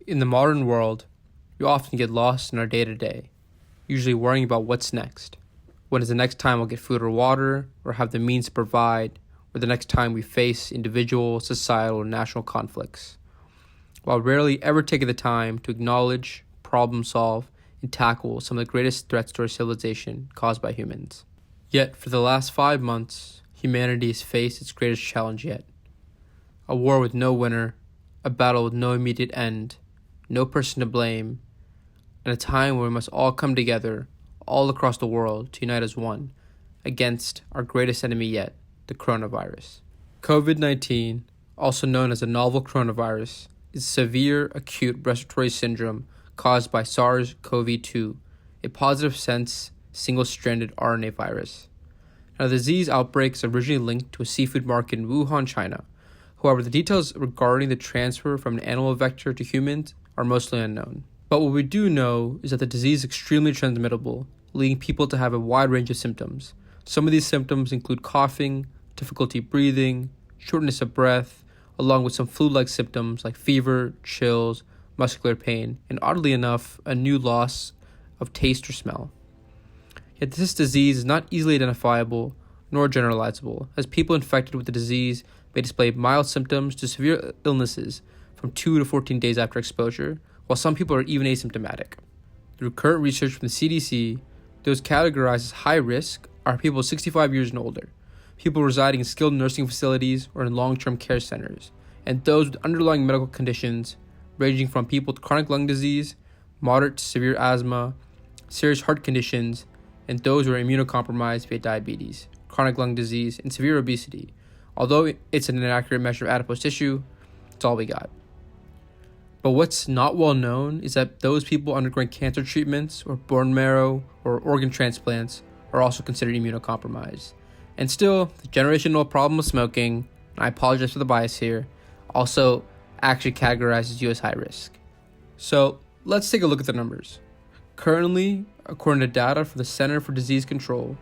In the modern world, we often get lost in our day-to-day, usually worrying about what's next. When is the next time we'll get food or water, or have the means to provide, or the next time we face individual, societal, or national conflicts, while rarely ever taking the time to acknowledge, problem solve, and tackle some of the greatest threats to our civilization caused by humans. Yet, for the last 5 months, humanity has faced its greatest challenge yet. A war with no winner, a battle with no immediate end, no person to blame, and a time where we must all come together, all across the world, to unite as one, against our greatest enemy yet, the coronavirus. COVID-19, also known as a novel coronavirus, is a severe acute respiratory syndrome caused by SARS-CoV-2, a positive sense single-stranded RNA virus. Now, the disease outbreak is originally linked to a seafood market in Wuhan, China. However, the details regarding the transfer from an animal vector to humans are mostly unknown. But what we do know is that the disease is extremely transmittable, leading people to have a wide range of symptoms. Some of these symptoms include coughing, difficulty breathing, shortness of breath, along with some flu-like symptoms like fever, chills, muscular pain, and oddly enough, a new loss of taste or smell. Yet this disease is not easily identifiable nor generalizable, as people infected with the disease may display mild symptoms to severe illnesses from 2 to 14 days after exposure, while some people are even asymptomatic. Through current research from the CDC, those categorized as high risk are people 65 years and older, people residing in skilled nursing facilities or in long-term care centers, and those with underlying medical conditions ranging from people with chronic lung disease, moderate to severe asthma, serious heart conditions, and those who are immunocompromised via diabetes, chronic lung disease, and severe obesity. Although it's an inaccurate measure of adipose tissue, it's all we got. But what's not well known is that those people undergoing cancer treatments or bone marrow or organ transplants are also considered immunocompromised. And still, the generational problem of smoking, and I apologize for the bias here, also actually categorizes you as high risk. So let's take a look at the numbers. Currently, according to data from the Center for Disease Control,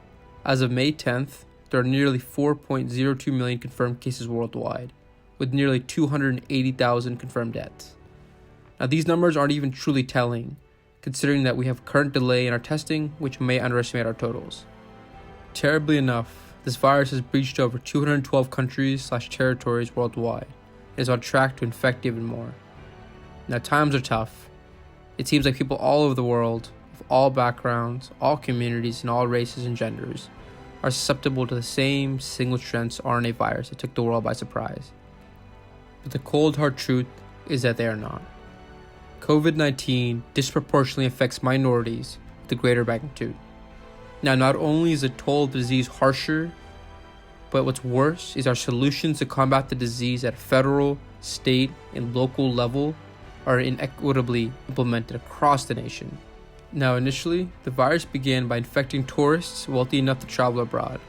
as of May 10th, there are nearly 4.02 million confirmed cases worldwide, with nearly 280,000 confirmed deaths. Now, these numbers aren't even truly telling, considering that we have current delay in our testing, which may underestimate our totals. Terribly enough, this virus has breached over 212 countries/territories worldwide and is on track to infect even more. Now, times are tough. It seems like people all over the world, of all backgrounds, all communities, and all races and genders, are susceptible to the same single-strand RNA virus that took the world by surprise. But the cold hard truth is that they are not. COVID-19 disproportionately affects minorities with a greater magnitude. Now, not only is the toll of the disease harsher, but what's worse is our solutions to combat the disease at federal, state, and local level are inequitably implemented across the nation. Now, initially, the virus began by infecting tourists wealthy enough to travel abroad,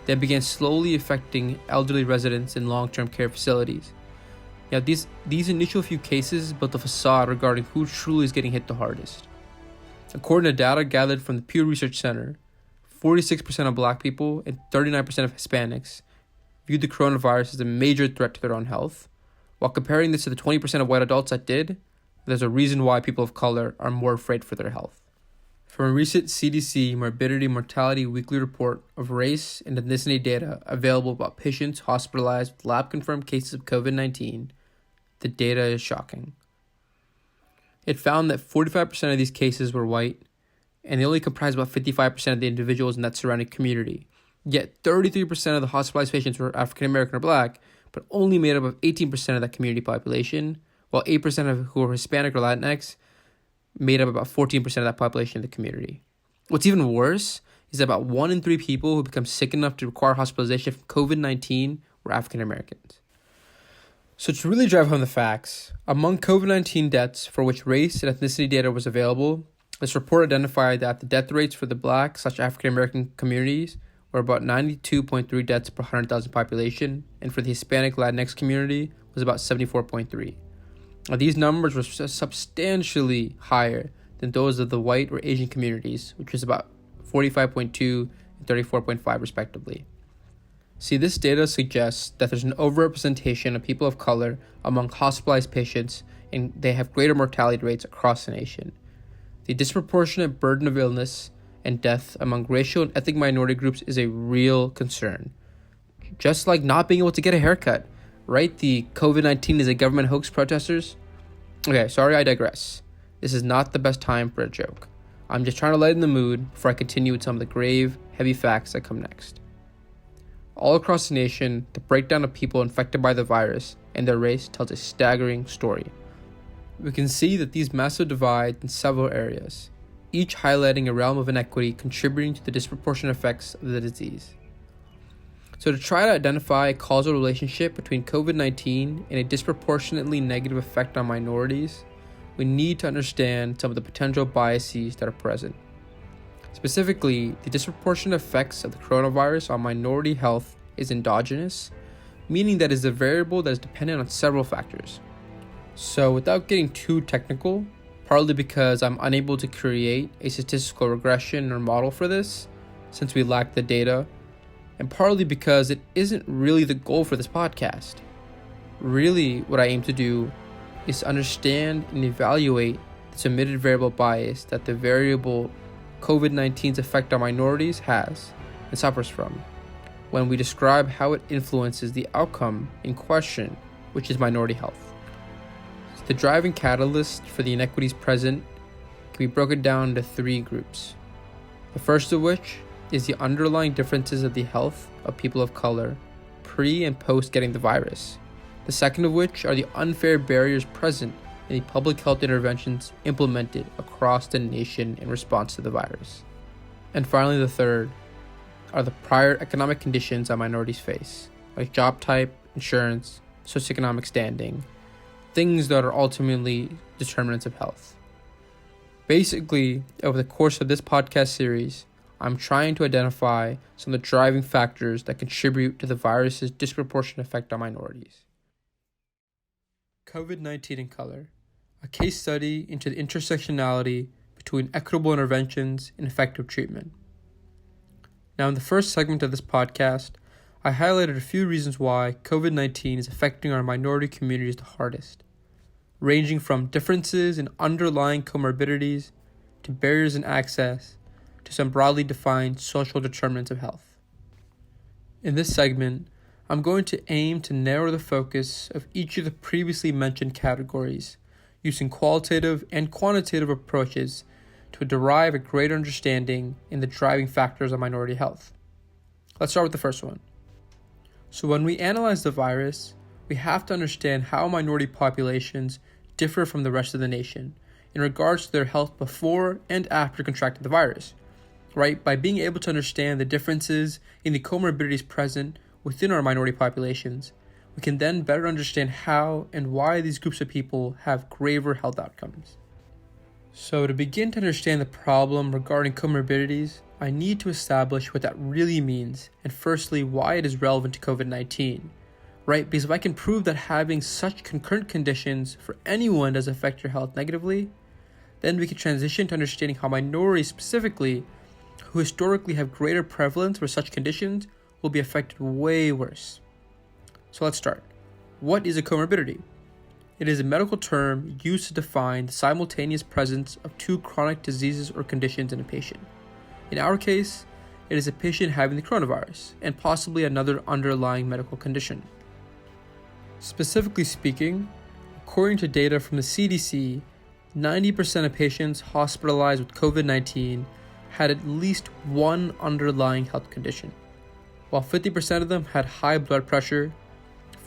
then began slowly affecting elderly residents in long-term care facilities. Now, these initial few cases built a facade regarding who truly is getting hit the hardest. According to data gathered from the Pew Research Center, 46% of Black people and 39% of Hispanics viewed the coronavirus as a major threat to their own health. While comparing this to the 20% of white adults that did, there's a reason why people of color are more afraid for their health. From a recent CDC Morbidity Mortality Weekly Report of race and ethnicity data available about patients hospitalized with lab-confirmed cases of COVID-19, the data is shocking. It found that 45% of these cases were white, and they only comprised about 55% of the individuals in that surrounding community. Yet 33% of the hospitalized patients were African American or Black, but only made up of 18% of that community population, while 8% of who were Hispanic or Latinx made up about 14% of that population in the community. What's even worse is that about 1 in 3 people who become sick enough to require hospitalization from COVID-19 were African Americans. So to really drive home the facts, among COVID-19 deaths for which race and ethnicity data was available, this report identified that the death rates for the Black/African American communities were about 92.3 deaths per 100,000 population, and for the Hispanic Latinx community was about 74.3. Now, these numbers were substantially higher than those of the white or Asian communities, which was about 45.2 and 34.5 respectively. See, this data suggests that there's an overrepresentation of people of color among hospitalized patients and they have greater mortality rates across the nation. The disproportionate burden of illness and death among racial and ethnic minority groups is a real concern. Just like not being able to get a haircut, right? The COVID-19 is a government hoax protesters. Okay, sorry, I digress. This is not the best time for a joke. I'm just trying to lighten the mood before I continue with some of the grave, heavy facts that come next. All across the nation, the breakdown of people infected by the virus and their race tells a staggering story. We can see that these massive divides in several areas, each highlighting a realm of inequity contributing to the disproportionate effects of the disease. So to try to identify a causal relationship between COVID-19 and a disproportionately negative effect on minorities, we need to understand some of the potential biases that are present. Specifically, the disproportionate effects of the coronavirus on minority health is endogenous, meaning that it is a variable that is dependent on several factors. So without getting too technical, partly because I'm unable to create a statistical regression or model for this, since we lack the data, and partly because it isn't really the goal for this podcast. Really, what I aim to do is to understand and evaluate the submitted variable bias that the variable COVID-19's effect on minorities has and suffers from when we describe how it influences the outcome in question, which is minority health. The driving catalyst for the inequities present can be broken down into three groups. The first of which is the underlying differences of the health of people of color pre and post getting the virus. The second of which are the unfair barriers present in the public health interventions implemented across the nation in response to the virus. And finally, the third are the prior economic conditions that minorities face, like job type, insurance, socioeconomic standing, things that are ultimately determinants of health. Basically, over the course of this podcast series, I'm trying to identify some of the driving factors that contribute to the virus's disproportionate effect on minorities. COVID-19 in color, a case study into the intersectionality between equitable interventions and effective treatment. Now, in the first segment of this podcast, I highlighted a few reasons why COVID-19 is affecting our minority communities the hardest, ranging from differences in underlying comorbidities to barriers in access to some broadly defined social determinants of health. In this segment, I'm going to aim to narrow the focus of each of the previously mentioned categories using qualitative and quantitative approaches to derive a greater understanding in the driving factors of minority health. Let's start with the first one. So when we analyze the virus, we have to understand how minority populations differ from the rest of the nation in regards to their health before and after contracting the virus, right? By being able to understand the differences in the comorbidities present within our minority populations, we can then better understand how and why these groups of people have graver health outcomes. So to begin to understand the problem regarding comorbidities, I need to establish what that really means, and firstly, why it is relevant to COVID-19, right? Because if I can prove that having such concurrent conditions for anyone does affect your health negatively, then we can transition to understanding how minorities specifically, who historically have greater prevalence for such conditions, will be affected way worse. So let's start. What is a comorbidity? It is a medical term used to define the simultaneous presence of two chronic diseases or conditions in a patient. In our case, it is a patient having the coronavirus and possibly another underlying medical condition. Specifically speaking, according to data from the CDC, 90% of patients hospitalized with COVID-19 had at least one underlying health condition, while 50% of them had high blood pressure,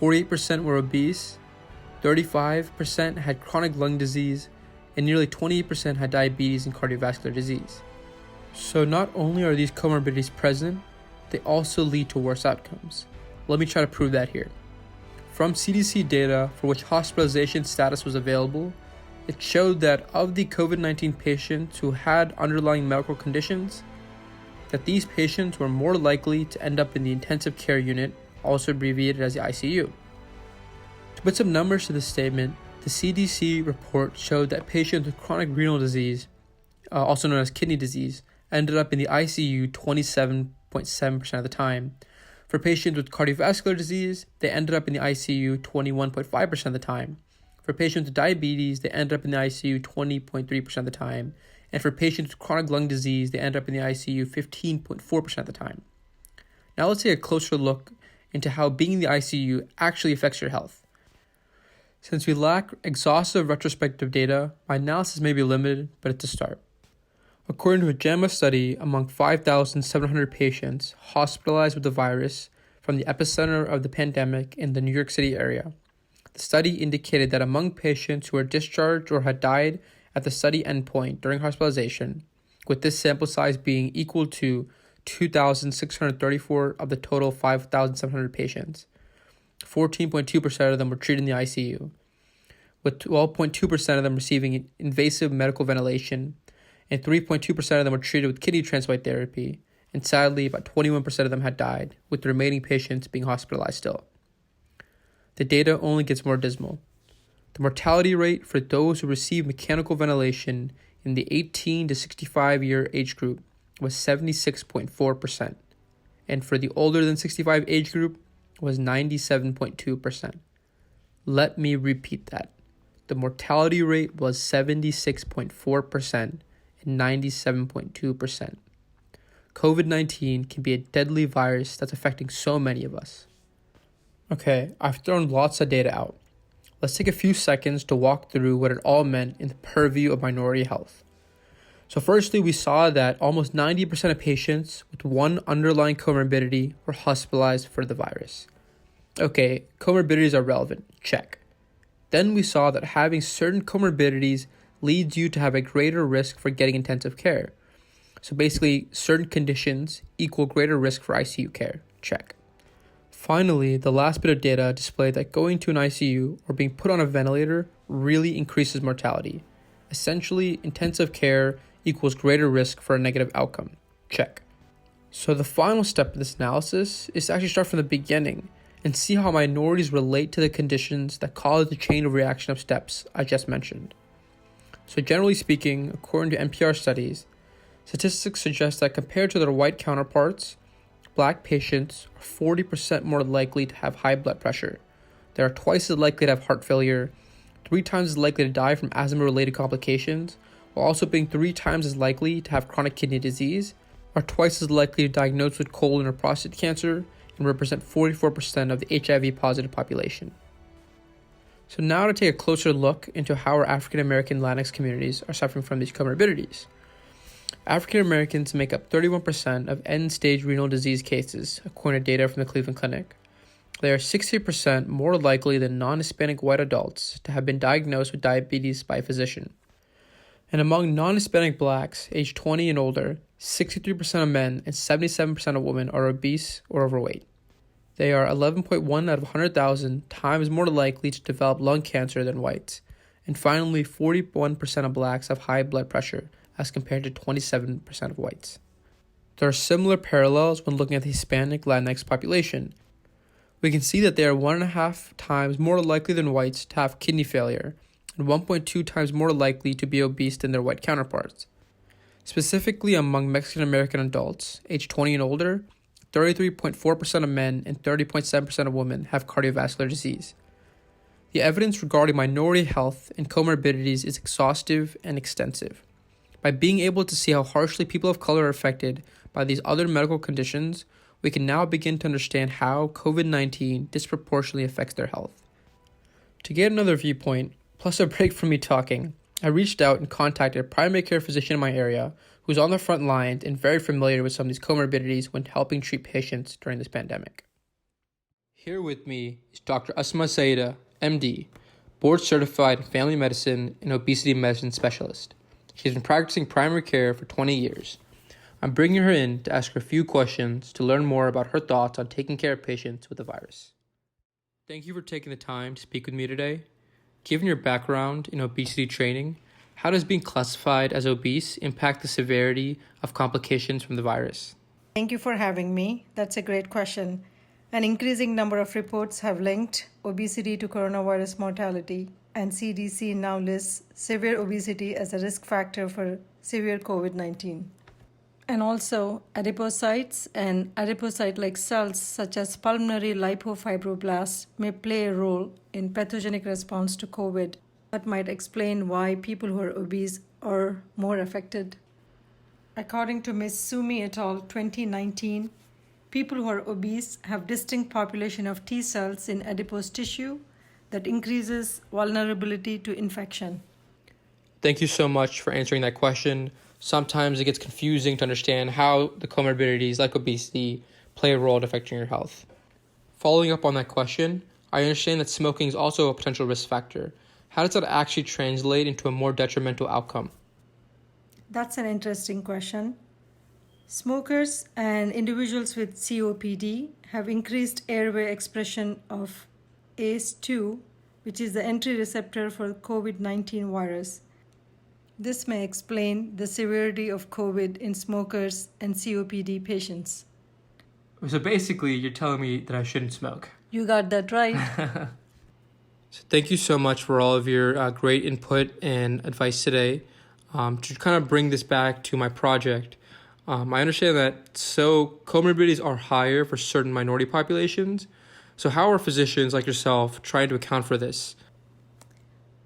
48% were obese, 35% had chronic lung disease, and nearly 28% had diabetes and cardiovascular disease. So not only are these comorbidities present, they also lead to worse outcomes. Let me try to prove that here. From CDC data for which hospitalization status was available, it showed that of the COVID-19 patients who had underlying medical conditions, that these patients were more likely to end up in the intensive care unit, also abbreviated as the ICU. To put some numbers to this statement, the CDC report showed that patients with chronic renal disease, also known as kidney disease, ended up in the ICU 27.7% of the time. For patients with cardiovascular disease, they ended up in the ICU 21.5% of the time. For patients with diabetes, they end up in the ICU 20.3% of the time. And for patients with chronic lung disease, they end up in the ICU 15.4% of the time. Now let's take a closer look into how being in the ICU actually affects your health. Since we lack exhaustive retrospective data, my analysis may be limited, but it's a start. According to a JAMA study among 5,700 patients hospitalized with the virus from the epicenter of the pandemic in the New York City area, the study indicated that among patients who were discharged or had died at the study endpoint during hospitalization, with this sample size being equal to 2,634 of the total 5,700 patients, 14.2% of them were treated in the ICU, with 12.2% of them receiving invasive medical ventilation, and 3.2% of them were treated with kidney transplant therapy, and sadly, about 21% of them had died, with the remaining patients being hospitalized still. The data only gets more dismal. The mortality rate for those who received mechanical ventilation in the 18 to 65 year age group was 76.4%, and for the older than 65 age group was 97.2%. Let me repeat that. The mortality rate was 76.4% and 97.2%. COVID-19 can be a deadly virus that's affecting so many of us. Okay, I've thrown lots of data out. Let's take a few seconds to walk through what it all meant in the purview of minority health. So firstly, we saw that almost 90% of patients with one underlying comorbidity were hospitalized for the virus. Okay, comorbidities are relevant, check. Then we saw that having certain comorbidities leads you to have a greater risk for getting intensive care. So basically, certain conditions equal greater risk for ICU care, check. Finally, the last bit of data displayed that going to an ICU or being put on a ventilator really increases mortality. Essentially, intensive care equals greater risk for a negative outcome, check. So the final step of this analysis is to actually start from the beginning and see how minorities relate to the conditions that cause the chain of reaction of steps I just mentioned. So generally speaking, according to NPR studies, statistics suggest that compared to their white counterparts, Black patients are 40% more likely to have high blood pressure. They are twice as likely to have heart failure, 3 times as likely to die from asthma-related complications, while also being 3 times as likely to have chronic kidney disease, are twice as likely to diagnose with colon or prostate cancer, and represent 44% of the HIV-positive population. So now to take a closer look into how our African American Latinx communities are suffering from these comorbidities. African Americans make up 31% of end-stage renal disease cases, according to data from the Cleveland Clinic. They are 60% more likely than non-Hispanic white adults to have been diagnosed with diabetes by a physician. And among non-Hispanic Blacks aged 20 and older, 63% of men and 77% of women are obese or overweight. They are 11.1 out of 100,000 times more likely to develop lung cancer than whites. And finally, 41% of Blacks have high blood pressure, as compared to 27% of whites. There are similar parallels when looking at the Hispanic Latinx population. We can see that they are 1.5 times more likely than whites to have kidney failure, and 1.2 times more likely to be obese than their white counterparts. Specifically among Mexican American adults, aged 20 and older, 33.4% of men and 30.7% of women have cardiovascular disease. The evidence regarding minority health and comorbidities is exhaustive and extensive. By being able to see how harshly people of color are affected by these other medical conditions, we can now begin to understand how COVID-19 disproportionately affects their health. To get another viewpoint, plus a break from me talking, I reached out and contacted a primary care physician in my area who's on the front lines and very familiar with some of these comorbidities when helping treat patients during this pandemic. Here with me is Dr. Asma Saida, MD, board-certified in family medicine and obesity medicine specialist. She's been practicing primary care for 20 years. I'm bringing her in to ask her a few questions to learn more about her thoughts on taking care of patients with the virus. Thank you for taking the time to speak with me today. Given your background in obesity training, how does being classified as obese impact the severity of complications from the virus? Thank you for having me. That's a great question. An increasing number of reports have linked obesity to coronavirus mortality, and CDC now lists severe obesity as a risk factor for severe COVID-19. And also, adipocytes and adipocyte-like cells such as pulmonary lipofibroblasts may play a role in pathogenic response to COVID. That might explain why people who are obese are more affected. According to Ms. Sumi et al. 2019, people who are obese have distinct population of T cells in adipose tissue that increases vulnerability to infection. Thank you so much for answering that question. Sometimes it gets confusing to understand how the comorbidities like obesity play a role in affecting your health. Following up on that question, I understand that smoking is also a potential risk factor. How does that actually translate into a more detrimental outcome? That's an interesting question. Smokers and individuals with COPD have increased airway expression of ACE2, which is the entry receptor for COVID-19 virus. This may explain the severity of COVID in smokers and COPD patients. So basically, you're telling me that I shouldn't smoke. You got that right. So thank you so much for all of your great input and advice today. To kind of bring this back to my project, I understand that comorbidities are higher for certain minority populations. So how are physicians like yourself trying to account for this?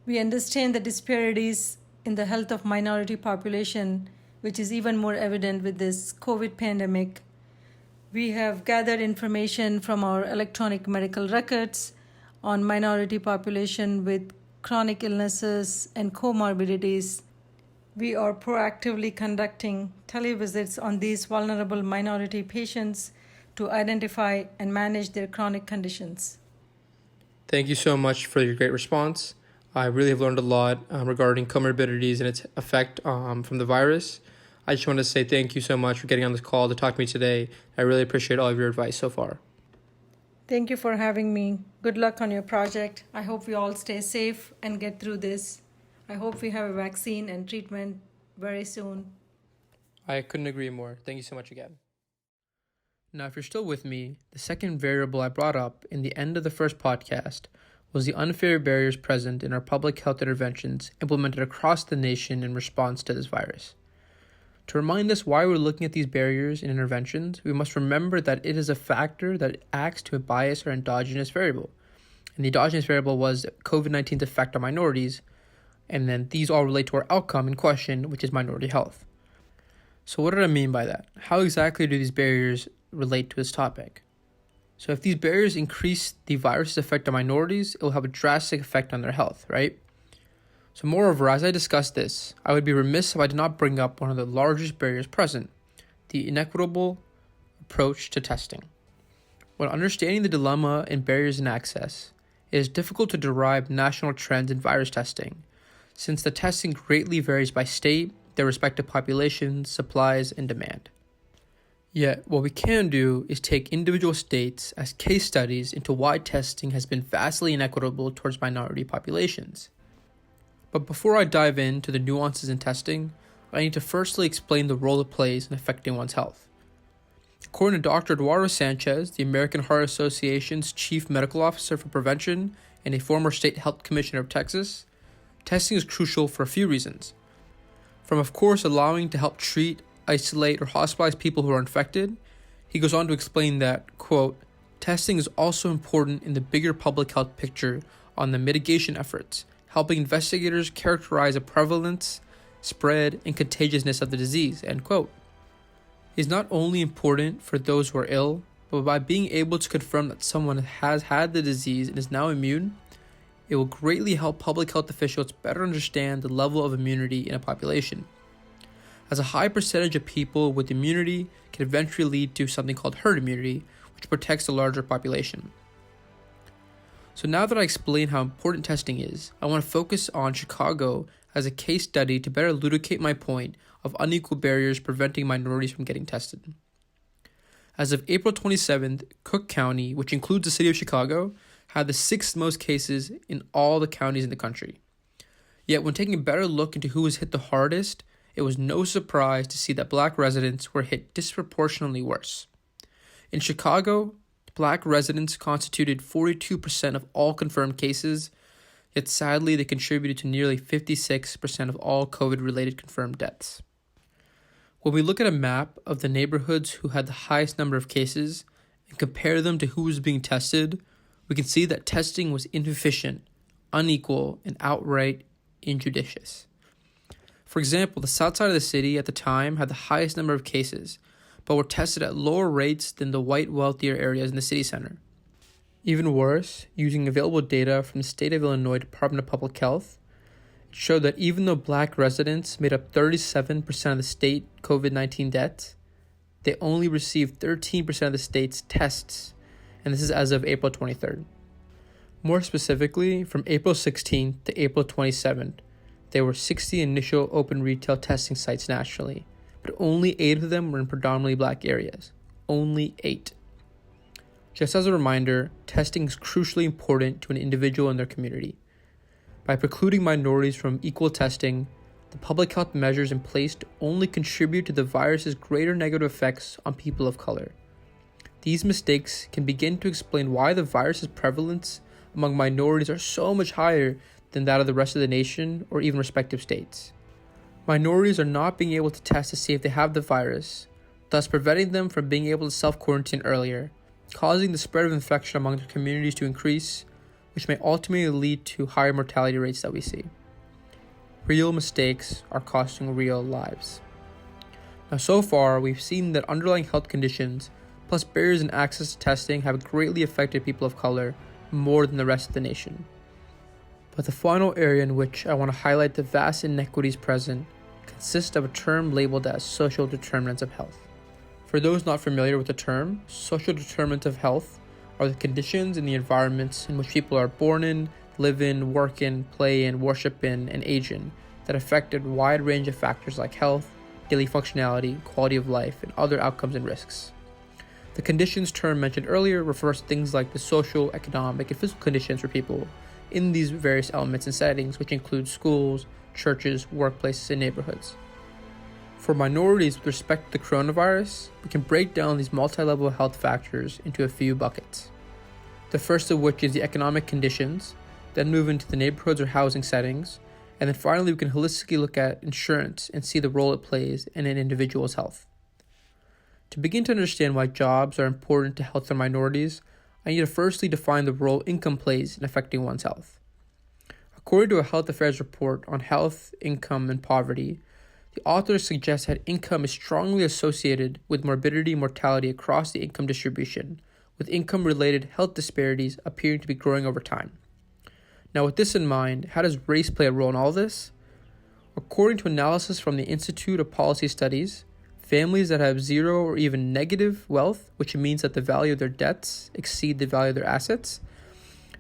We understand the disparities in the health of minority population, which is even more evident with this COVID pandemic. We have gathered information from our electronic medical records on minority population with chronic illnesses and comorbidities. We are proactively conducting televisits on these vulnerable minority patients to identify and manage their chronic conditions. Thank you so much for your great response. I really have learned a lot regarding comorbidities and its effect from the virus. I just want to say thank you so much for getting on this call to talk to me today. I really appreciate all of your advice so far. Thank you for having me. Good luck on your project. I hope we all stay safe and get through this. I hope we have a vaccine and treatment very soon. I couldn't agree more. Thank you so much again. Now, if you're still with me, the second variable I brought up in the end of the first podcast was the unfair barriers present in our public health interventions implemented across the nation in response to this virus. To remind us why we're looking at these barriers in interventions, we must remember that it is a factor that acts to bias our endogenous variable. And the endogenous variable was COVID-19's effect on minorities, and then these all relate to our outcome in question, which is minority health. So what did I mean by that? How exactly do these barriers relate to this topic? So if these barriers increase the virus's effect on minorities, it will have a drastic effect on their health, right? So moreover, as I discuss this, I would be remiss if I did not bring up one of the largest barriers present, the inequitable approach to testing. When understanding the dilemma and barriers in access, it is difficult to derive national trends in virus testing, since the testing greatly varies by state, their respective populations, supplies, and demand. Yet, what we can do is take individual states as case studies into why testing has been vastly inequitable towards minority populations. But before I dive into the nuances in testing, I need to firstly explain the role it plays in affecting one's health. According to Dr. Eduardo Sanchez, the American Heart Association's Chief Medical Officer for Prevention and a former State Health Commissioner of Texas, testing is crucial for a few reasons. From, of course, allowing to help treat, isolate, or hospitalize people who are infected, he goes on to explain that, quote, testing is also important in the bigger public health picture on the mitigation efforts, helping investigators characterize the prevalence, spread, and contagiousness of the disease, end quote. It is not only important for those who are ill, but by being able to confirm that someone has had the disease and is now immune, it will greatly help public health officials better understand the level of immunity in a population, as a high percentage of people with immunity can eventually lead to something called herd immunity, which protects the larger population. So now that I explained how important testing is, I want to focus on Chicago as a case study to better elucidate my point of unequal barriers preventing minorities from getting tested. As of April 27th, Cook County, which includes the city of Chicago, had the 6th most cases in all the counties in the country. Yet when taking a better look into who was hit the hardest, it was no surprise to see that Black residents were hit disproportionately worse. In Chicago, Black residents constituted 42% of all confirmed cases, yet sadly they contributed to nearly 56% of all COVID-related confirmed deaths. When we look at a map of the neighborhoods who had the highest number of cases and compare them to who was being tested, we can see that testing was inefficient, unequal, and outright injudicious. For example, the south side of the city at the time had the highest number of cases, but were tested at lower rates than the white, wealthier areas in the city center. Even worse, using available data from the state of Illinois Department of Public Health, it showed that even though black residents made up 37% of the state COVID-19 deaths, they only received 13% of the state's tests, and this is as of April 23rd. More specifically, from April 16th to April 27th, there were 60 initial open retail testing sites nationally, but only 8 of them were in predominantly black areas. Only 8. Just as a reminder, testing is crucially important to an individual and their community. By precluding minorities from equal testing, the public health measures in place only contribute to the virus's greater negative effects on people of color. These mistakes can begin to explain why the virus's prevalence among minorities are so much higher than that of the rest of the nation or even respective states. Minorities are not being able to test to see if they have the virus, thus preventing them from being able to self-quarantine earlier, causing the spread of infection among their communities to increase, which may ultimately lead to higher mortality rates that we see. Real mistakes are costing real lives. Now, so far, we've seen that underlying health conditions plus barriers in access to testing have greatly affected people of color more than the rest of the nation. But the final area in which I want to highlight the vast inequities present consists of a term labeled as social determinants of health. For those not familiar with the term, social determinants of health are the conditions and the environments in which people are born in, live in, work in, play in, worship in, and age in that affect a wide range of factors like health, daily functionality, quality of life, and other outcomes and risks. The conditions term mentioned earlier refers to things like the social, economic, and physical conditions for people in these various elements and settings, which include schools, churches, workplaces, and neighborhoods. For minorities with respect to the coronavirus, we can break down these multi-level health factors into a few buckets. The first of which is the economic conditions, then move into the neighborhoods or housing settings, and then finally we can holistically look at insurance and see the role it plays in an individual's health. To begin to understand why jobs are important to health of minorities, I need to firstly define the role income plays in affecting one's health. According to a health affairs report on health, income, and poverty, the authors suggest that income is strongly associated with morbidity and mortality across the income distribution, with income-related health disparities appearing to be growing over time. Now, with this in mind, how does race play a role in all this? According to analysis from the Institute of Policy Studies, families that have zero or even negative wealth, which means that the value of their debts exceed the value of their assets,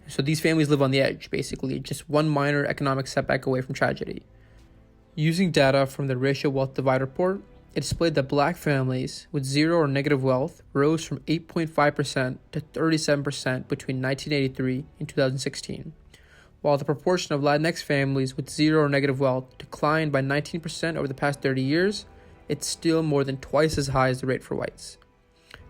so these families live on the edge, basically, just one minor economic setback away from tragedy. Using data from the Racial Wealth Divide report, it displayed that black families with zero or negative wealth rose from 8.5% to 37% between 1983 and 2016, while the proportion of Latinx families with zero or negative wealth declined by 19% over the past 30 years. It's still more than twice as high as the rate for whites.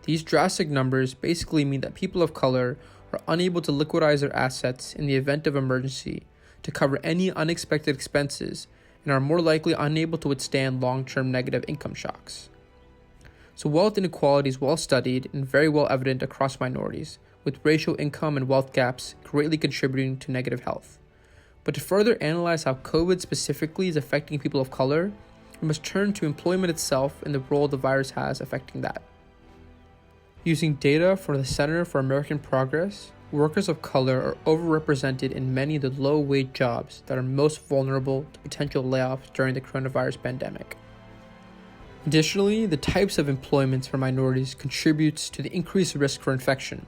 These drastic numbers basically mean that people of color are unable to liquidize their assets in the event of emergency to cover any unexpected expenses and are more likely unable to withstand long-term negative income shocks. So wealth inequality is well studied and very well evident across minorities, with racial income and wealth gaps greatly contributing to negative health. But to further analyze how COVID specifically is affecting people of color, we must turn to employment itself and the role the virus has affecting that. Using data from the Center for American Progress, workers of color are overrepresented in many of the low-wage jobs that are most vulnerable to potential layoffs during the coronavirus pandemic. Additionally, the types of employments for minorities contributes to the increased risk for infection,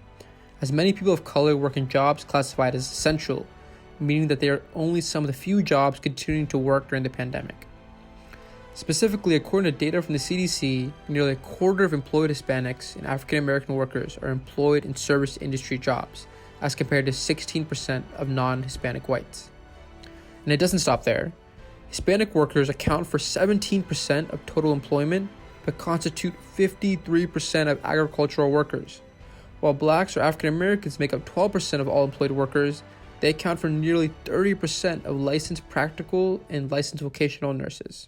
as many people of color work in jobs classified as essential, meaning that they are only some of the few jobs continuing to work during the pandemic. Specifically, according to data from the CDC, nearly a quarter of employed Hispanics and African American workers are employed in service industry jobs, as compared to 16% of non-Hispanic whites. And it doesn't stop there. Hispanic workers account for 17% of total employment, but constitute 53% of agricultural workers. While blacks or African Americans make up 12% of all employed workers, they account for nearly 30% of licensed practical and licensed vocational nurses.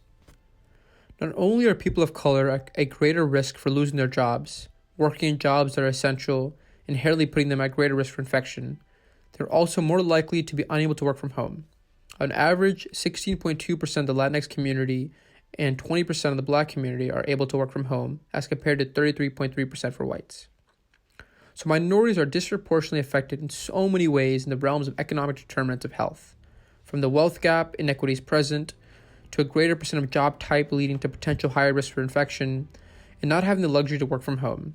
Not only are people of color at a greater risk for losing their jobs, working in jobs that are essential, inherently putting them at greater risk for infection, they're also more likely to be unable to work from home. On average, 16.2% of the Latinx community and 20% of the Black community are able to work from home, as compared to 33.3% for whites. So minorities are disproportionately affected in so many ways in the realms of economic determinants of health, from the wealth gap inequities present, to a greater percent of job type leading to potential higher risk for infection, and not having the luxury to work from home.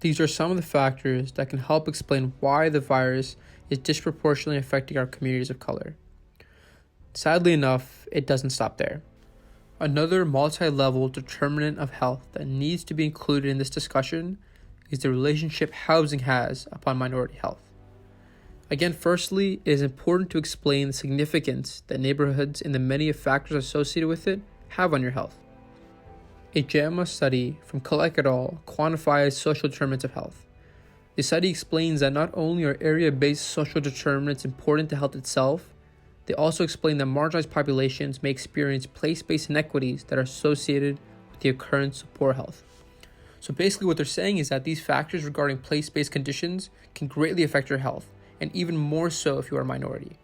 These are some of the factors that can help explain why the virus is disproportionately affecting our communities of color. Sadly enough, it doesn't stop there. Another multi-level determinant of health that needs to be included in this discussion is the relationship housing has upon minority health. Again, firstly, it is important to explain the significance that neighborhoods and the many factors associated with it have on your health. A JAMA study from Equitable quantifies social determinants of health. The study explains that not only are area-based social determinants important to health itself, they also explain that marginalized populations may experience place-based inequities that are associated with the occurrence of poor health. So basically what they're saying is that these factors regarding place-based conditions can greatly affect your health, and even more so if you are a minority.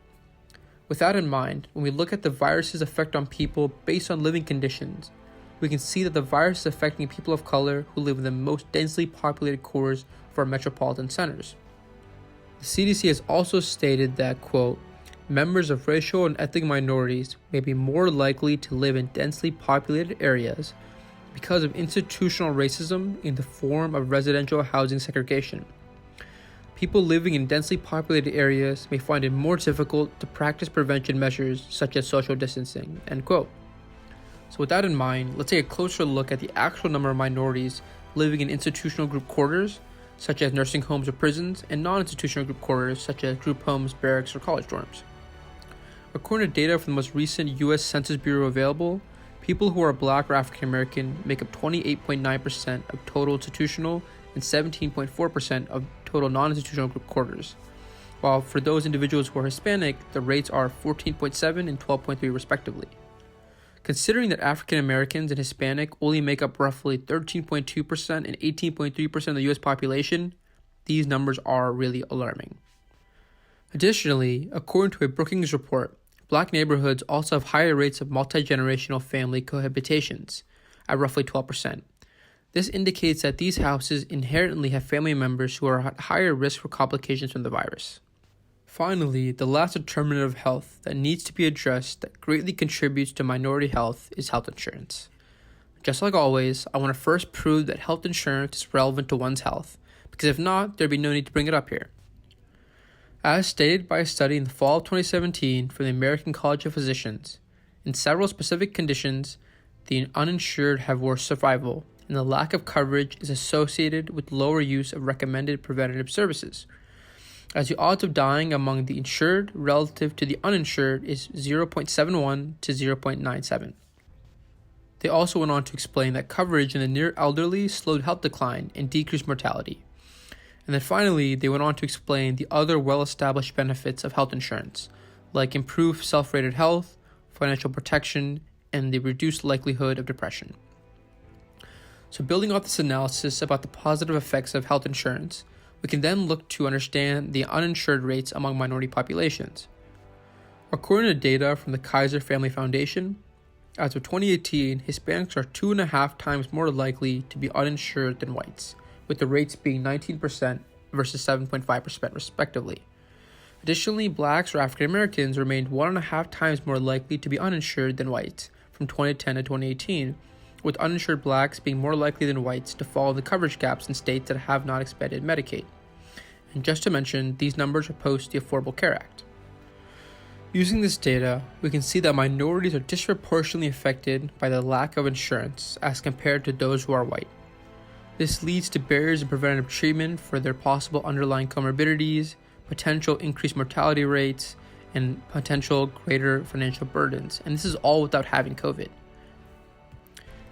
With that in mind, when we look at the virus's effect on people based on living conditions, we can see that the virus is affecting people of color who live in the most densely populated cores of our metropolitan centers. The CDC has also stated that, quote, members of racial and ethnic minorities may be more likely to live in densely populated areas because of institutional racism in the form of residential housing segregation. People living in densely populated areas may find it more difficult to practice prevention measures such as social distancing, end quote. So with that in mind, let's take a closer look at the actual number of minorities living in institutional group quarters, such as nursing homes or prisons, and non-institutional group quarters, such as group homes, barracks, or college dorms. According to data from the most recent U.S. Census Bureau available, people who are Black or African American make up 28.9% of total institutional and 17.4% of total non-institutional group quarters, while for those individuals who are Hispanic, the rates are 14.7 and 12.3 respectively. Considering that African Americans and Hispanic only make up roughly 13.2% and 18.3% of the U.S. population, these numbers are really alarming. Additionally, according to a Brookings report, Black neighborhoods also have higher rates of multi-generational family cohabitations, at roughly 12%. This indicates that these houses inherently have family members who are at higher risk for complications from the virus. Finally, the last determinant of health that needs to be addressed that greatly contributes to minority health is health insurance. Just like always, I want to first prove that health insurance is relevant to one's health, because if not, there'd be no need to bring it up here. As stated by a study in the fall of 2017 from the American College of Physicians, in several specific conditions, the uninsured have worse survival, and the lack of coverage is associated with lower use of recommended preventative services, as the odds of dying among the insured relative to the uninsured is 0.71 to 0.97. They also went on to explain that coverage in the near elderly slowed health decline and decreased mortality. And then finally, they went on to explain the other well-established benefits of health insurance, like improved self-rated health, financial protection, and the reduced likelihood of depression. So building off this analysis about the positive effects of health insurance, we can then look to understand the uninsured rates among minority populations. According to data from the Kaiser Family Foundation, as of 2018, Hispanics are 2.5 times more likely to be uninsured than whites, with the rates being 19% versus 7.5% respectively. Additionally, Blacks or African Americans remained 1.5 times more likely to be uninsured than whites from 2010 to 2018, with uninsured Blacks being more likely than whites to fall in the coverage gaps in states that have not expanded Medicaid. And just to mention, these numbers are post the Affordable Care Act. Using this data, we can see that minorities are disproportionately affected by the lack of insurance as compared to those who are white. This leads to barriers in preventative treatment for their possible underlying comorbidities, potential increased mortality rates, and potential greater financial burdens. And this is all without having COVID.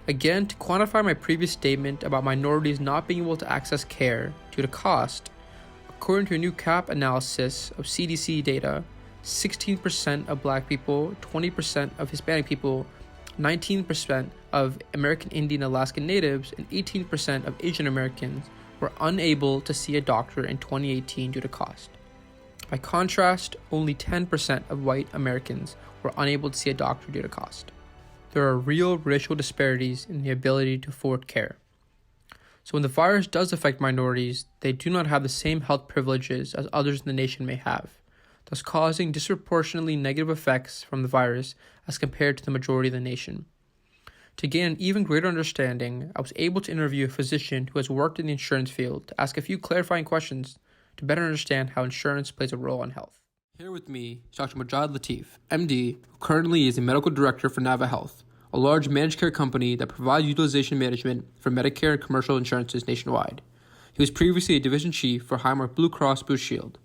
Again, to quantify my previous statement about minorities not being able to access care due to cost, according to a new CAP analysis of CDC data, 16% of Black people, 20% of Hispanic people 19% of American Indian Alaskan Natives and 18% of Asian Americans were unable to see a doctor in 2018 due to cost. By contrast, only 10% of white Americans were unable to see a doctor due to cost. There are real racial disparities in the ability to afford care. So when the virus does affect minorities, they do not have the same health privileges as others in the nation may have, thus causing disproportionately negative effects from the virus as compared to the majority of the nation. To gain an even greater understanding, I was able to interview a physician who has worked in the insurance field to ask a few clarifying questions to better understand how insurance plays a role in health. Here with me is Dr. Majad Latif, MD, who currently is a medical director for Nava Health, a large managed care company that provides utilization management for Medicare and commercial insurances nationwide. He was previously a division chief for Highmark Blue Cross Blue Shield.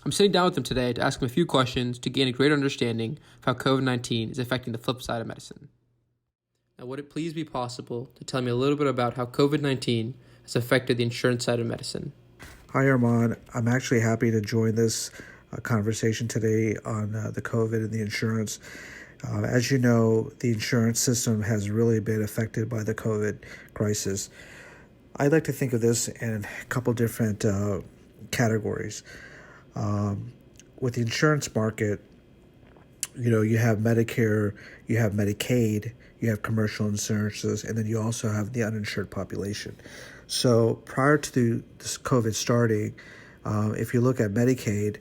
I'm sitting down with him today to ask him a few questions to gain a greater understanding of how COVID-19 is affecting the flip side of medicine. Now, would it please be possible to tell me a little bit about how COVID-19 has affected the insurance side of medicine? Hi, Armand. I'm actually happy to join this conversation today on the COVID and the insurance. As you know, the insurance system has really been affected by the COVID crisis. I like to think of this in a couple different categories. With the insurance market, you have Medicare, you have Medicaid, you have commercial insurances, and then you also have the uninsured population. So prior to this COVID starting, if you look at Medicaid,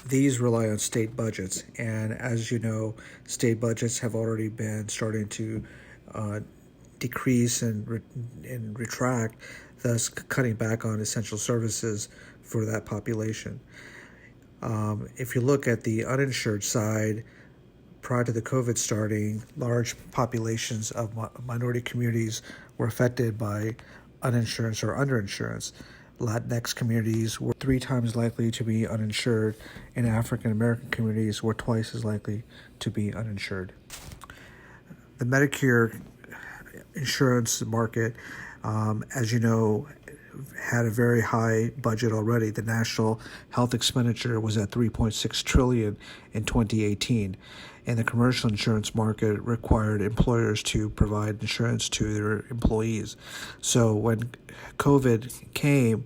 these rely on state budgets. And as you know, state budgets have already been starting to decrease and retract, thus cutting back on essential services for that population. If you look at the uninsured side, prior to the COVID starting, large populations of minority communities were affected by uninsurance or underinsurance. Latinx communities were 3 times likely to be uninsured, and African American communities were twice as likely to be uninsured. The Medicare insurance market, as you know, had a very high budget already. The national health expenditure was at $3.6 trillion in 2018, and the commercial insurance market required employers to provide insurance to their employees. So when COVID came,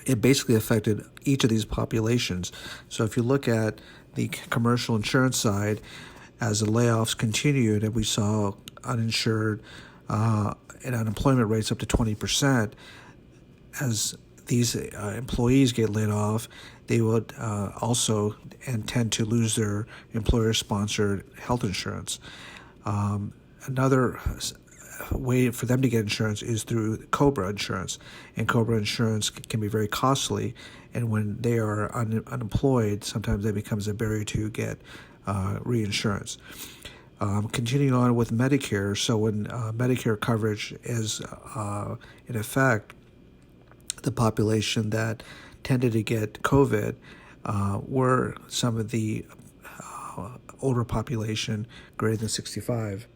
it basically affected each of these populations. So if you look at the commercial insurance side, as the layoffs continued and we saw uninsured and unemployment rates up to 20%, as these employees get laid off, they would also tend to lose their employer-sponsored health insurance. Another way for them to get insurance is through COBRA insurance, and COBRA insurance can be very costly, and when they are unemployed, sometimes that becomes a barrier to get reinsurance. Continuing on with Medicare, so when Medicare coverage is in effect, the population that tended to get COVID were some of the older population greater than 65.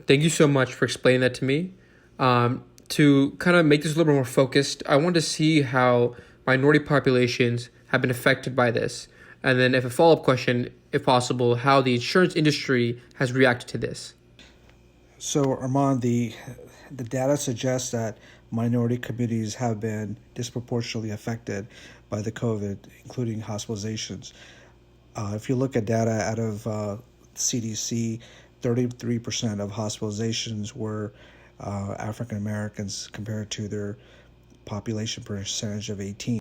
Thank you so much for explaining that to me. To kind of make this a little bit more focused, I wanted to see how minority populations have been affected by this. And then if a follow-up question, if possible, how the insurance industry has reacted to this. So, Armand, the data suggests that minority communities have been disproportionately affected by the COVID, including hospitalizations. If you look at data out of CDC, 33% of hospitalizations were African Americans compared to their population percentage of 18.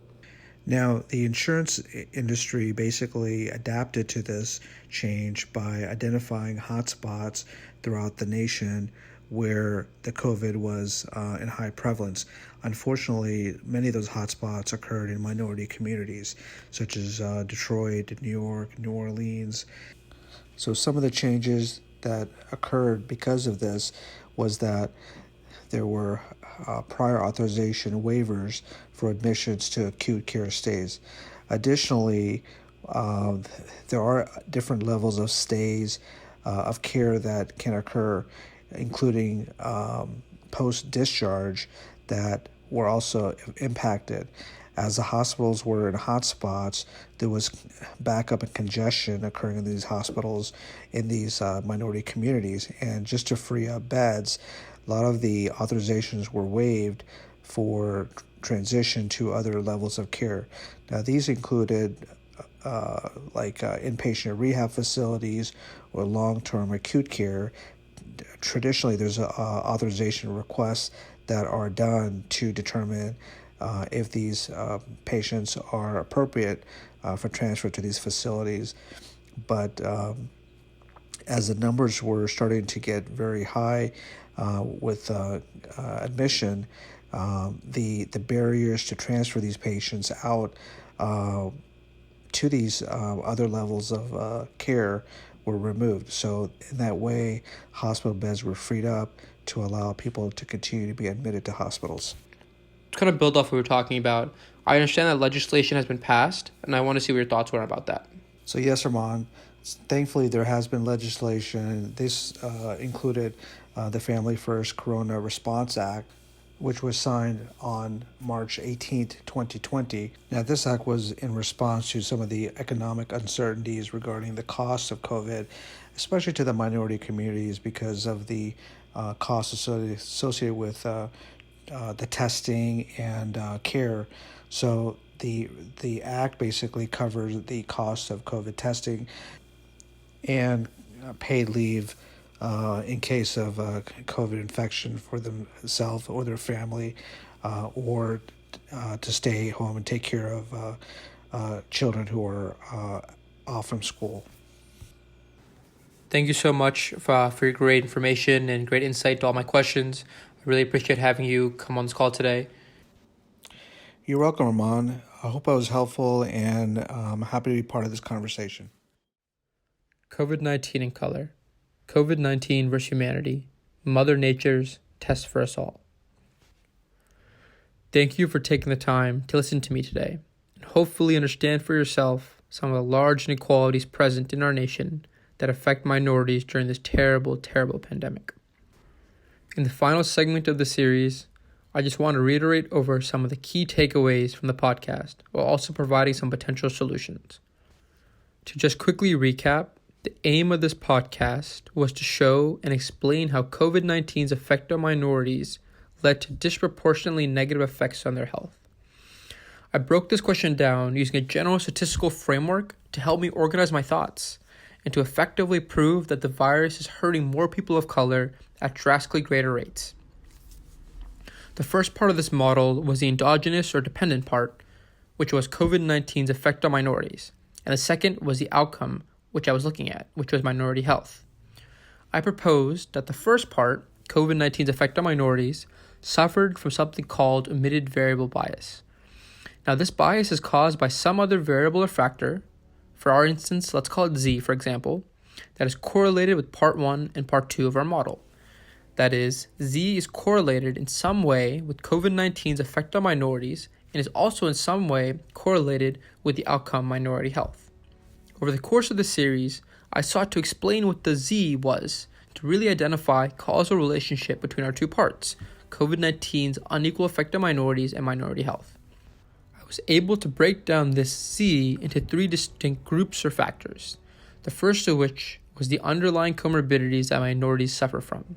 Now, the insurance industry basically adapted to this change by identifying hotspots throughout the nation where the COVID was in high prevalence. Unfortunately, many of those hotspots occurred in minority communities, such as Detroit, New York, New Orleans. So some of the changes that occurred because of this was that there were prior authorization waivers for admissions to acute care stays. Additionally, there are different levels of stays of care that can occur, including post-discharge, that were also impacted. As the hospitals were in hotspots, there was backup and congestion occurring in these hospitals in these minority communities. And just to free up beds, a lot of the authorizations were waived for transition to other levels of care. Now, these included inpatient rehab facilities or long-term acute care. Traditionally, there's authorization requests that are done to determine if these patients are appropriate for transfer to these facilities. But as the numbers were starting to get very high with admission, the barriers to transfer these patients out to these other levels of care were removed. So in that way, hospital beds were freed up to allow people to continue to be admitted to hospitals. To kind of build off what we were talking about, I understand that legislation has been passed, and I want to see what your thoughts were about that. So yes, Armand, thankfully there has been legislation. This included the Family First Corona Response Act, which was signed on March 18th, 2020. Now, this act was in response to some of the economic uncertainties regarding the costs of COVID, especially to the minority communities because of the costs associated with the testing and care. So the act basically covers the cost of COVID testing and paid leave in case of COVID infection for themselves or their family, or to stay home and take care of children who are off from school. Thank you so much for your great information and great insight to all my questions. I really appreciate having you come on this call today. You're welcome, Ramon. I hope I was helpful, and I'm happy to be part of this conversation. COVID-19 in color. COVID-19 versus humanity. Mother Nature's test for us all. Thank you for taking the time to listen to me today and hopefully understand for yourself some of the large inequalities present in our nation that affect minorities during this terrible, terrible pandemic. In the final segment of the series, I just want to reiterate over some of the key takeaways from the podcast while also providing some potential solutions. To just quickly recap, the aim of this podcast was to show and explain how COVID-19's effect on minorities led to disproportionately negative effects on their health. I broke this question down using a general statistical framework to help me organize my thoughts and to effectively prove that the virus is hurting more people of color at drastically greater rates. The first part of this model was the endogenous or dependent part, which was COVID-19's effect on minorities, and the second was the outcome, which I was looking at, which was minority health. I proposed that the first part, COVID-19's effect on minorities, suffered from something called omitted variable bias. Now, this bias is caused by some other variable or factor. For our instance, let's call it Z, for example, that is correlated with part 1 and part 2 of our model. That is, Z is correlated in some way with COVID-19's effect on minorities and is also in some way correlated with the outcome minority health. Over the course of the series, I sought to explain what the Z was to really identify causal relationship between our two parts, COVID-19's unequal effect on minorities and minority health. I was able to break down this Z into 3 distinct groups or factors, the first of which was the underlying comorbidities that minorities suffer from.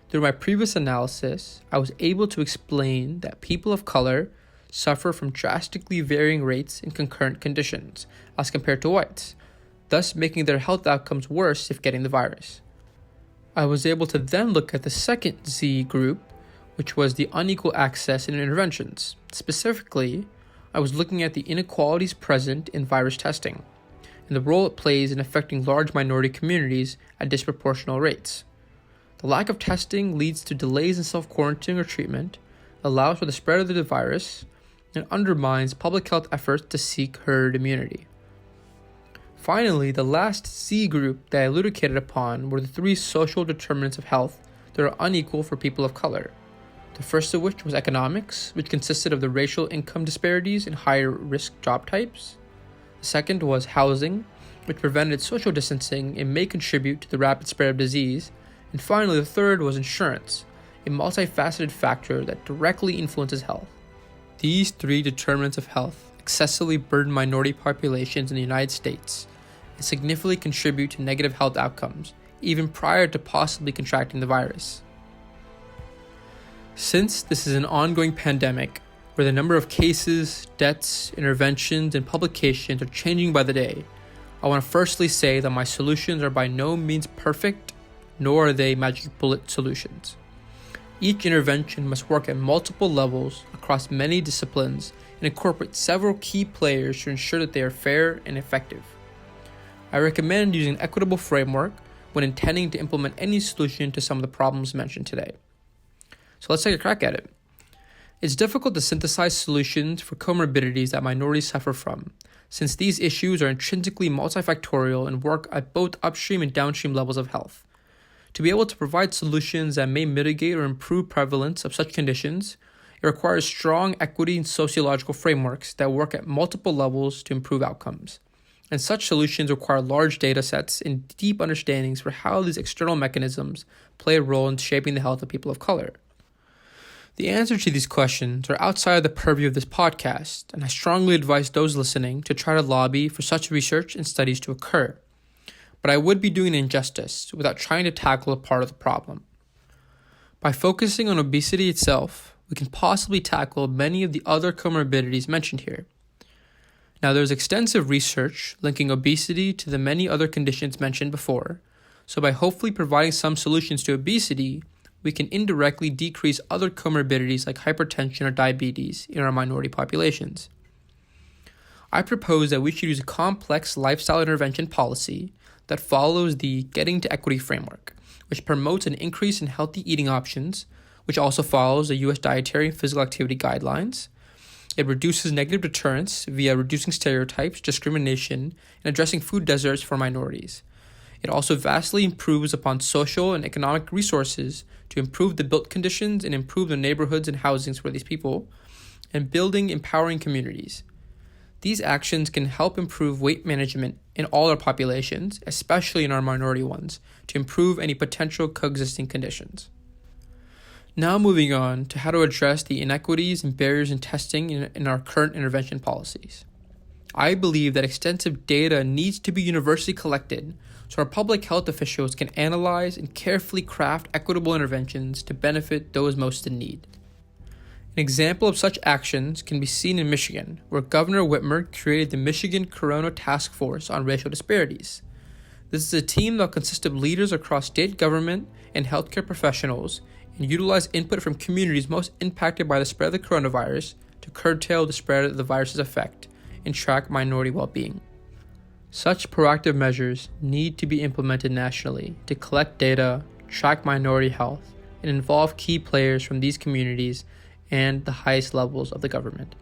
Through my previous analysis, I was able to explain that people of color suffer from drastically varying rates in concurrent conditions as compared to whites, thus making their health outcomes worse if getting the virus. I was able to then look at the second Z group, which was the unequal access and interventions. Specifically, I was looking at the inequalities present in virus testing and the role it plays in affecting large minority communities at disproportional rates. The lack of testing leads to delays in self-quarantine or treatment, allows for the spread of the virus, and undermines public health efforts to seek herd immunity. Finally, the last C group that I elucidated upon were the 3 social determinants of health that are unequal for people of color. The first of which was economics, which consisted of the racial income disparities in higher risk job types. The second was housing, which prevented social distancing and may contribute to the rapid spread of disease. And finally, the third was insurance, a multifaceted factor that directly influences health. These three determinants of health excessively burden minority populations in the United States and significantly contribute to negative health outcomes, even prior to possibly contracting the virus. Since this is an ongoing pandemic, where the number of cases, deaths, interventions, and publications are changing by the day, I want to firstly say that my solutions are by no means perfect, nor are they magic bullet solutions. Each intervention must work at multiple levels across many disciplines and incorporate several key players to ensure that they are fair and effective. I recommend using an equitable framework when intending to implement any solution to some of the problems mentioned today. So let's take a crack at it. It's difficult to synthesize solutions for comorbidities that minorities suffer from, since these issues are intrinsically multifactorial and work at both upstream and downstream levels of health. To be able to provide solutions that may mitigate or improve prevalence of such conditions, it requires strong equity and sociological frameworks that work at multiple levels to improve outcomes. And such solutions require large data sets and deep understandings for how these external mechanisms play a role in shaping the health of people of color. The answers to these questions are outside of the purview of this podcast, and I strongly advise those listening to try to lobby for such research and studies to occur. But I would be doing an injustice without trying to tackle a part of the problem. By focusing on obesity itself, we can possibly tackle many of the other comorbidities mentioned here. Now, there's extensive research linking obesity to the many other conditions mentioned before, so by hopefully providing some solutions to obesity, we can indirectly decrease other comorbidities like hypertension or diabetes in our minority populations. I propose that we should use a complex lifestyle intervention policy that follows the Getting to Equity framework, which promotes an increase in healthy eating options, which also follows the U.S. Dietary and Physical Activity Guidelines. It reduces negative deterrence via reducing stereotypes, discrimination, and addressing food deserts for minorities. It also vastly improves upon social and economic resources to improve the built conditions and improve the neighborhoods and housings for these people, and building empowering communities. These actions can help improve weight management in all our populations, especially in our minority ones, to improve any potential coexisting conditions. Now moving on to how to address the inequities and barriers in testing in our current intervention policies. I believe that extensive data needs to be universally collected so our public health officials can analyze and carefully craft equitable interventions to benefit those most in need. An example of such actions can be seen in Michigan, where Governor Whitmer created the Michigan Corona Task Force on Racial Disparities. This is a team that consists of leaders across state government and healthcare professionals and utilize input from communities most impacted by the spread of the coronavirus to curtail the spread of the virus's effect and track minority well-being. Such proactive measures need to be implemented nationally to collect data, track minority health, and involve key players from these communities and the highest levels of the government.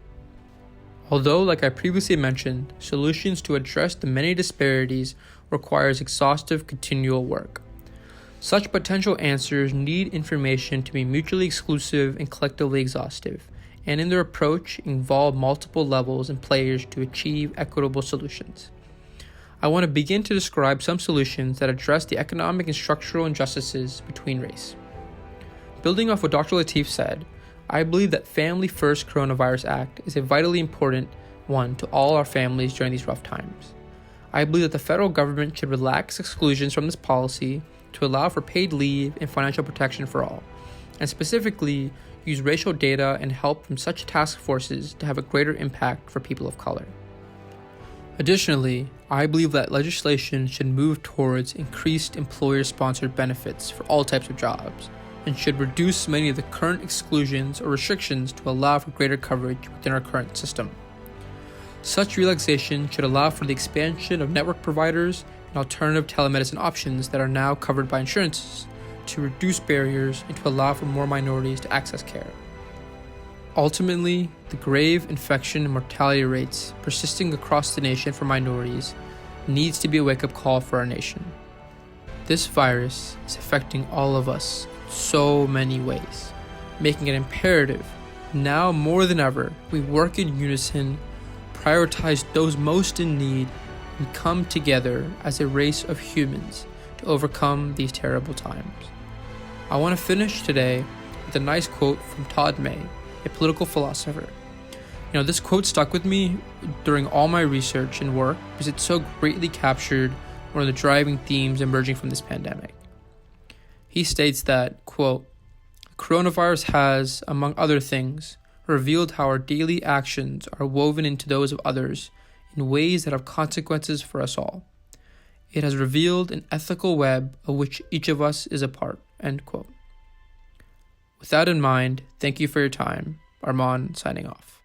Although, like I previously mentioned, solutions to address the many disparities requires exhaustive continual work. Such potential answers need information to be mutually exclusive and collectively exhaustive, and in their approach involve multiple levels and players to achieve equitable solutions. I want to begin to describe some solutions that address the economic and structural injustices between race. Building off what Dr. Latif said, I believe that Family First Coronavirus Act is a vitally important one to all our families during these rough times. I believe that the federal government should relax exclusions from this policy to allow for paid leave and financial protection for all, and specifically use racial data and help from such task forces to have a greater impact for people of color. Additionally, I believe that legislation should move towards increased employer-sponsored benefits for all types of jobs, and should reduce many of the current exclusions or restrictions to allow for greater coverage within our current system. Such relaxation should allow for the expansion of network providers and alternative telemedicine options that are now covered by insurances to reduce barriers and to allow for more minorities to access care. Ultimately, the grave infection and mortality rates persisting across the nation for minorities needs to be a wake-up call for our nation. This virus is affecting all of us in so many ways, making it imperative, now more than ever, we work in unison, prioritize those most in need, and come together as a race of humans to overcome these terrible times. I want to finish today with a nice quote from Todd May, a political philosopher. This quote stuck with me during all my research and work because it so greatly captured one of the driving themes emerging from this pandemic. He states that, quote, "Coronavirus has, among other things, revealed how our daily actions are woven into those of others in ways that have consequences for us all. It has revealed an ethical web of which each of us is a part," end quote. With that in mind, thank you for your time. Arman signing off.